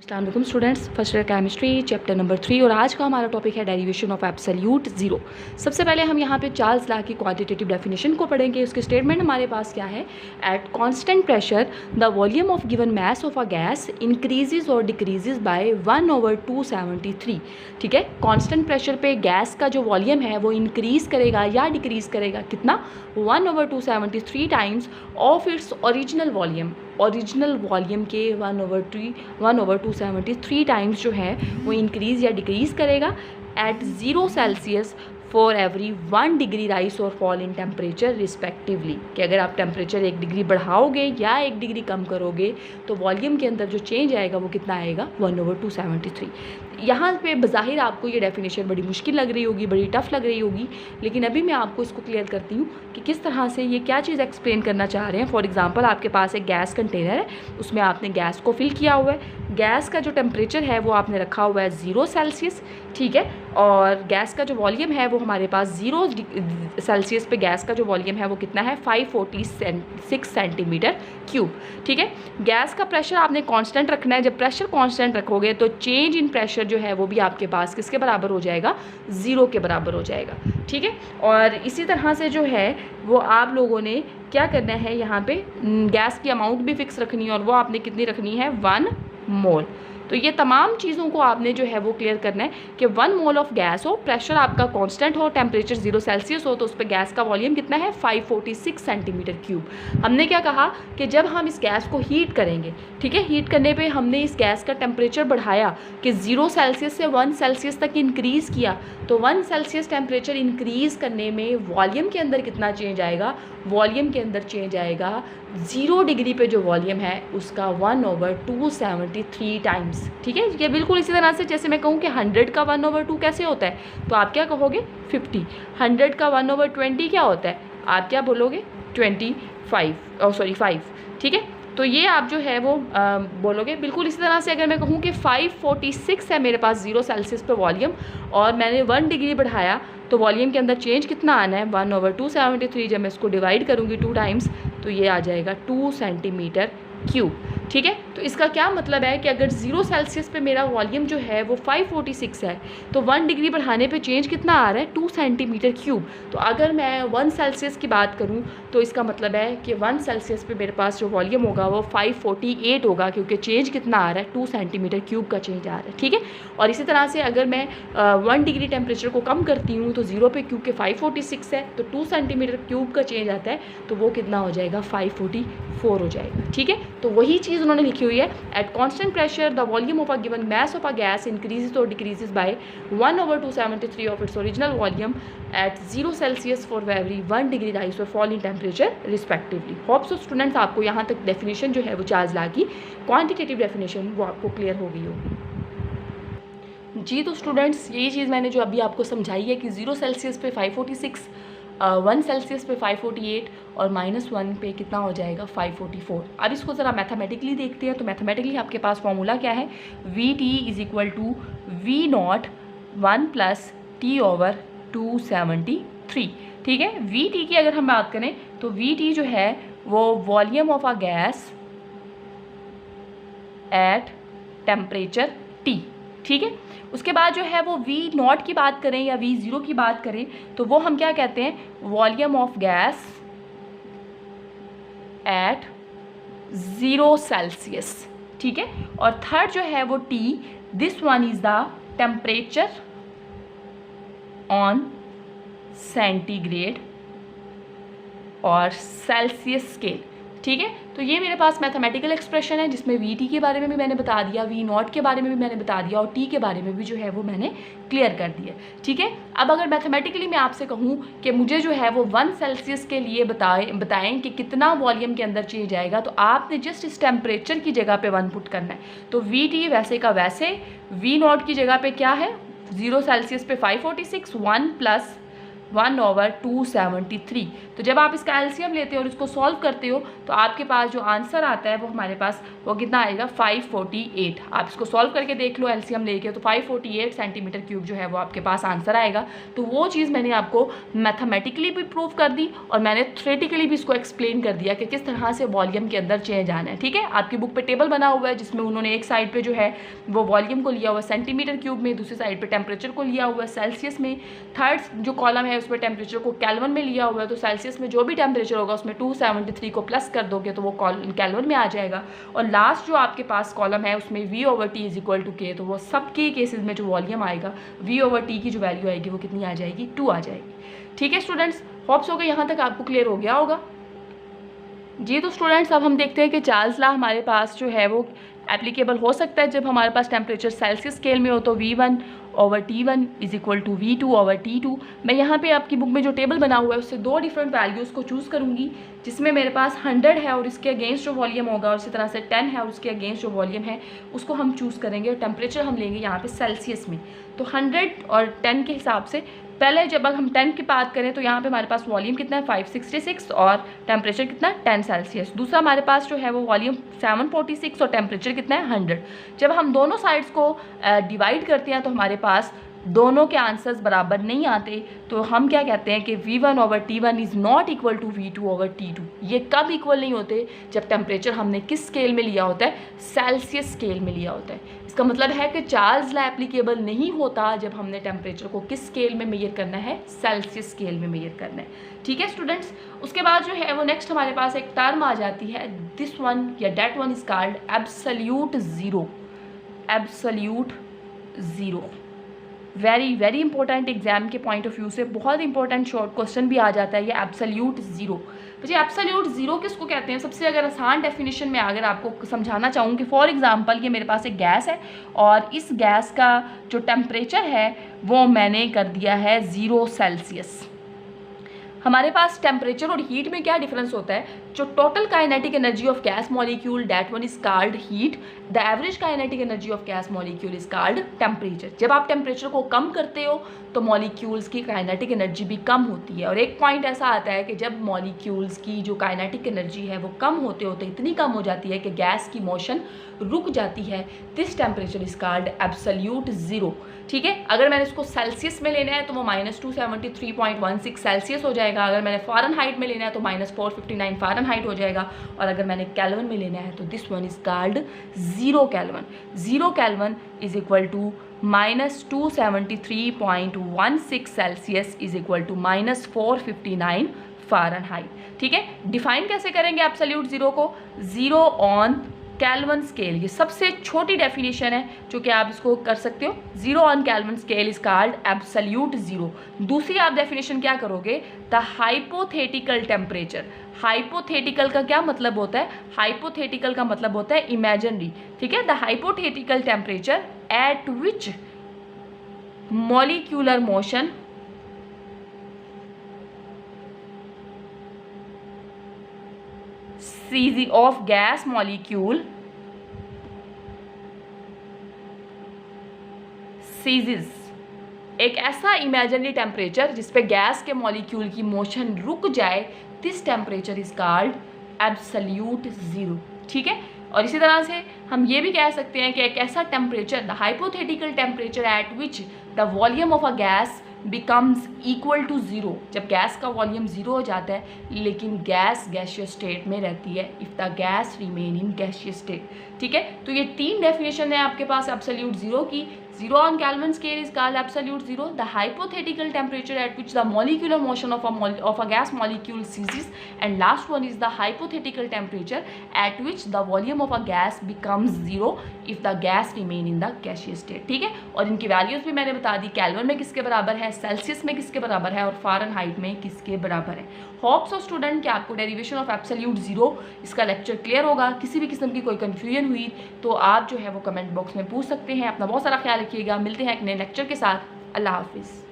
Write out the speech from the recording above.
अस्सलाम वालेकुम students, first year chemistry chapter number 3 और आज का हमारा टॉपिक है डेरिवेशन ऑफ एब्सोल्यूट ज़ीरो। सबसे पहले हम यहाँ पे चार्ल्स लॉ की क्वांटिटेटिव डेफिनेशन को पढ़ेंगे। उसके स्टेटमेंट हमारे पास क्या है, at constant pressure the volume of given mass of a gas increases और डिक्रीजेज बाय 1/273। ठीक है, कांस्टेंट प्रेशर पे गैस का जो वॉल्यूम है वो इंक्रीज़ करेगा या डिक्रीज़ करेगा कितना, 1/273 times of its original volume. Original volume के 1/273 टाइम्स जो है वो इंक्रीज़ या डिक्रीज़ करेगा at 0 Celsius for every 1 degree rise और फॉल इन टेम्परेचर रिस्पेक्टिवली। कि अगर आप टेम्परेचर 1 डिग्री बढ़ाओगे या 1 डिग्री कम करोगे तो वॉल्यूम के अंदर जो चेंज आएगा वो कितना आएगा, 1/273। यहाँ पे बज़ाहिर आपको ये डेफिनेशन बड़ी मुश्किल लग रही होगी, बड़ी टफ लग रही होगी, लेकिन अभी मैं आपको इसको क्लियर करती हूँ कि किस तरह से ये क्या चीज़ एक्सप्लेन करना चाह रहे हैं। फॉर एग्जांपल आपके पास एक गैस कंटेनर है, उसमें आपने गैस को फिल किया हुआ है। गैस का जो टेम्परेचर है वो आपने रखा हुआ है 0 सेल्सियस, ठीक है, और गैस का जो वॉल्यूम है वो हमारे पास 0 सेल्सियस पे गैस का जो वॉल्यूम है वो कितना है, 546 सेंटीमीटर क्यूब। ठीक है, गैस का प्रेशर आपने कांस्टेंट रखना है। जब प्रेशर कांस्टेंट रखोगे तो चेंज इन प्रेशर जो है वो भी आपके पास किसके बराबर हो जाएगा, 0 के बराबर हो जाएगा। ठीक है, और इसी तरह से जो है वो आप लोगों ने क्या करना है, यहाँ पे गैस की अमाउंट भी फिक्स रखनी है और वो आपने कितनी रखनी है, 1 मोल। तो ये तमाम चीज़ों को आपने जो है वो क्लियर करना है कि 1 मोल ऑफ गैस हो, प्रेशर आपका कांस्टेंट हो, टेम्परेचर 0 सेल्सियस हो, तो उस पर गैस का वॉल्यूम कितना है, 546 सेंटीमीटर क्यूब। हमने क्या कहा कि जब हम इस गैस को हीट करेंगे, ठीक है, हीट करने पे हमने इस गैस का टेम्परेचर बढ़ाया कि 0 सेल्सियस से 1 सेल्सियस तक इंक्रीज़ किया, तो 1 सेल्सियस टेम्परेचर इंक्रीज़ करने में वॉल्यूम के अंदर कितना चेंज आएगा, वॉल्यूम के अंदर चेंज आएगा 0 डिग्री पे जो वॉल्यूम है उसका 1/273 टाइम्स। ठीक है, ये बिल्कुल इसी तरह से जैसे मैं कहूँ कि 100 का 1/2 कैसे होता है, तो आप क्या कहोगे, 50। 100 का 1/20 क्या होता है, आप क्या बोलोगे, 5। ठीक है, तो ये आप जो है वो बोलोगे। बिल्कुल इसी तरह से अगर मैं कहूँ कि 546 है मेरे पास 0 सेल्सियस पे वॉल्यूम और मैंने 1 डिग्री बढ़ाया, तो वॉल्यूम के अंदर चेंज कितना आना है, 1/273। जब मैं इसको डिवाइड करूँगी 2 टाइम्स तो ये आ जाएगा 2 सेंटीमीटर क्यूब। ठीक है, तो इसका क्या मतलब है कि अगर 0 सेल्सियस पे मेरा वॉल्यूम जो है वो 546 है तो 1 डिग्री बढ़ाने पे चेंज कितना आ रहा है, 2 सेंटीमीटर क्यूब। तो अगर मैं 1 सेल्सियस की बात करूं तो इसका मतलब है कि 1 सेल्सियस पे मेरे पास जो वॉल्यूम होगा वो 548 होगा, क्योंकि चेंज कितना आ रहा है, 2 सेंटीमीटर क्यूब का चेंज आ रहा है। ठीक है, और इसी तरह से अगर मैं 1 डिग्री टेम्परेचर को कम करती हूँ तो 0 पे क्योंकि 546 है तो 2 सेंटीमीटर क्यूब का चेंज आता है, तो वो कितना हो जाएगा, 544 हो जाएगा। ठीक है, तो वही चीज़ उन्होंने लिखी हुई है, at constant pressure the volume of a given mass of a gas increases और decreases by 1/273 of its original volume at 0 Celsius for every 1 degree rise और fall in temperature respectively. Hope so students आपको यहाँ तक definition जो है वो Charles law की quantitative definition वो आपको क्लियर हो गई होगी। जी, तो स्टूडेंट्स यही चीज़ मैंने जो अभी आपको समझाई है कि 0 सेल्सियस पे 546, 1 सेल्सियस पे 548 और -1 पे कितना हो जाएगा, 544। अब इसको ज़रा मैथमेटिकली देखते हैं। तो मैथमेटिकली आपके पास फॉर्मूला क्या है, VT = V0 1 + T/273। ठीक है, VT की अगर हम बात करें तो VT जो है वो volume of a gas at temperature T। ठीक है, उसके बाद जो है वो V0 की बात करें या V0 की बात करें तो वो हम क्या कहते हैं, volume of gas at 0 Celsius. ठीक है, और थर्ड जो है वो T, this one is the temperature on centigrade और सेल्सियस स्केल। ठीक है, तो ये मेरे पास मैथमेटिकल एक्सप्रेशन है जिसमें VT के बारे में भी मैंने बता दिया, V0 के बारे में भी मैंने बता दिया और T के बारे में भी जो है वो मैंने क्लियर कर दिया। ठीक है, अब अगर मैथमेटिकली मैं आपसे कहूँ कि मुझे जो है वो 1 सेल्सियस के लिए बताएं कि कितना वॉल्यूम के अंदर चेंज आएगा, तो आपने जस्ट इस टेम्परेचर की जगह पे 1 पुट करना है। तो VT वैसे का वैसे, V0 की जगह पे क्या है, 0 सेल्सियस पे 546, 1 + 1/273। तो जब आप इसका एलसीएम लेते हो और इसको सॉल्व करते हो तो आपके पास जो आंसर आता है वो हमारे पास वो कितना आएगा 548। आप इसको सॉल्व करके देख लो एलसीएम लेके, तो 548 सेंटीमीटर क्यूब जो है वो आपके पास आंसर आएगा। तो वो चीज़ मैंने आपको मैथमेटिकली भी प्रूव कर दी और मैंने थ्योरेटिकली भी इसको एक्सप्लेन कर दिया कि किस तरह से वॉल्यूम के अंदर चेंज आना है। ठीक है, आपकी बुक पे टेबल बना हुआ है जिसमें उन्होंने एक साइड पे जो है वो वॉल्यूम को लिया हुआ है सेंटीमीटर क्यूब में, दूसरी साइड पे टेम्परेचर को लिया हुआ है सेल्सियस में, थर्ड जो कॉलम है उसमें टेम्परेचर को केल्विन में लिया हुआ है। तो सेल्सियस में जो भी टेम्परेचर होगा उसमें 273 को प्लस कर दोगे तो वो केल्विन में आ जाएगा। और लास्ट जो आपके पास कॉलम है उसमें V/T is equal to K, तो वो सबके केसेस में जो वॉल्यूम आएगा V/T की जो वैल्यू आएगी वो कितनी आ जाएगी, 2 आ जाएगी। ठीक है स्टूडेंट्स, होप्स हो गए यहाँ तक आपको क्लियर हो गया होगा जी। तो स्टूडेंट्स अब हम देखते हैं कि चार्ल्स लॉ हमारे पास जो है वो एप्लीकेबल हो सकता है जब हमारे पास टेम्परेचर सेल्सियस स्केल में हो। तो V1/T1 is equal to V2/T2। मैं यहाँ पे आपकी बुक में जो टेबल बना हुआ है उससे 2 डिफरेंट वैल्यूज़ को चूज़ करूँगी, जिसमें मेरे पास 100 है और इसके अगेंस्ट जो वॉल्यूम होगा, और इसी तरह से 10 है और उसके अगेंस्ट जो वॉल्यूम है उसको हम चूज़ करेंगे। और टेम्परेचर हम लेंगे यहाँ पे सेल्सियस में। तो 100 और 10 के हिसाब से पहले जब हम 10 की बात करें तो यहाँ पे हमारे पास वॉल्यूम कितना है 566 और टेम्परेचर कितना 10 सेल्सियस। दूसरा हमारे पास जो है वो वॉल्यूम 746 और टेम्परेचर कितना है 100। जब हम दोनों साइड्स को डिवाइड करते हैं तो हमारे पास दोनों के आंसर्स बराबर नहीं आते। तो हम क्या कहते हैं कि V1/T1 is not equal to V2/T2। ये कब इक्वल नहीं होते, जब टेम्परेचर हमने किस स्केल में लिया होता है, सेल्सियस स्केल में लिया होता है। इसका मतलब है कि चार्ल्स लॉ एप्लीकेबल नहीं होता जब हमने टेम्परेचर को किस स्केल में मेजर करना है, सेल्सियस स्केल में मेजर करना है। ठीक है स्टूडेंट्स, उसके बाद जो है वो नेक्स्ट हमारे पास एक टर्म आ जाती है, दिस वन या that one is called absolute zero. Absolute zero very very important, exam के पॉइंट ऑफ व्यू से बहुत इंपॉर्टेंट शॉर्ट क्वेश्चन भी आ जाता है ये एब्सोल्यूट ज़ीरो। तो ये एब्सोल्यूट ज़ीरो किसको कहते हैं, सबसे अगर आसान डेफिनेशन में अगर आपको समझाना चाहूँ कि फॉर एग्जांपल ये मेरे पास एक गैस है और इस गैस का जो टेम्परेचर है वो मैंने कर दिया है 0 सेल्सियस। हमारे पास टेम्परेचर और हीट में क्या डिफरेंस होता है, जो total kinetic energy of gas molecule that one is called heat, the average kinetic energy of gas molecule is called temperature. जब आप टेम्परेचर को कम करते हो तो मॉलिक्यूल्स की काइनेटिक एनर्जी भी कम होती है। और एक पॉइंट ऐसा आता है कि जब मॉलिक्यूल्स की जो काइनेटिक एनर्जी है वो कम होते होते इतनी कम हो जाती है कि गैस की मोशन रुक जाती है, this temperature is called absolute zero. ठीक है, अगर मैंने इसको सेल्सियस में लेना है तो वो -273.16 सेल्सियस हो जाएगा। अगर मैंने फ़ारेनहाइट में लेना है तो -459 फ़ारेनहाइट हो जाएगा। और अगर मैंने केल्विन में लेना है तो this one is called 0 kelvin. 0 kelvin is equal to -273.16 Celsius is equal to -459 Fahrenheit. ठीक है, डिफाइन कैसे करेंगे एब्सोल्यूट ज़ीरो को, 0 ऑन केल्विन स्केल, ये सबसे छोटी डेफिनेशन है जो कि आप इसको कर सकते हो। 0 on kelvin scale is called absolute zero. दूसरी आप डेफिनेशन क्या करोगे, द हाइपोथेटिकल टेम्परेचर। हाइपोथेटिकल का क्या मतलब होता है, हाइपोथेटिकल का मतलब होता है इमेजिनरी। ठीक है, the hypothetical temperature at which molecular motion CZ of gas molecule ceases, एक ऐसा इमेजिनरी टेम्परेचर जिस पे गैस के मॉलिक्यूल की मोशन रुक जाए, this temperature is called absolute zero. ठीक है, और इसी तरह से हम ये भी कह सकते हैं कि एक ऐसा temperature, the hypothetical temperature at which the volume of a gas becomes equal to zero. जब गैस का वॉल्यूम ज़ीरो हो जाता है लेकिन गैस गैसियस स्टेट में रहती है, if the gas remain in gaseous state. ठीक है, तो ये 3 डेफिनेशन है आपके पास एब्सोल्यूट ज़ीरो की। 0 on Kelvin scale is called absolute zero. The hypothetical temperature at which the molecular motion of a gas molecule ceases, and last one is the hypothetical temperature at which the volume of a gas becomes zero if the gas remain in the gaseous state. ठीक है, और इनकी values भी मैंने बता दी, kelvin में किसके बराबर है, सेल्सियस में किसके बराबर है और फ़ारेनहाइट में किसके बराबर है। होप्स ऑफ स्टूडेंट कि आपको डेरिवेशन ऑफ एब्सोल्यूट ज़ीरो इसका लेक्चर क्लियर होगा। किसी भी किस्म की कोई कन्फ्यूजन हुई तो आप जो है वो कमेंट बॉक्स में पूछ सकते हैं। अपना बहुत सारा ख्याल रखिएगा, मिलते हैं एक नए लेक्चर के साथ। अल्लाह हाफिज़।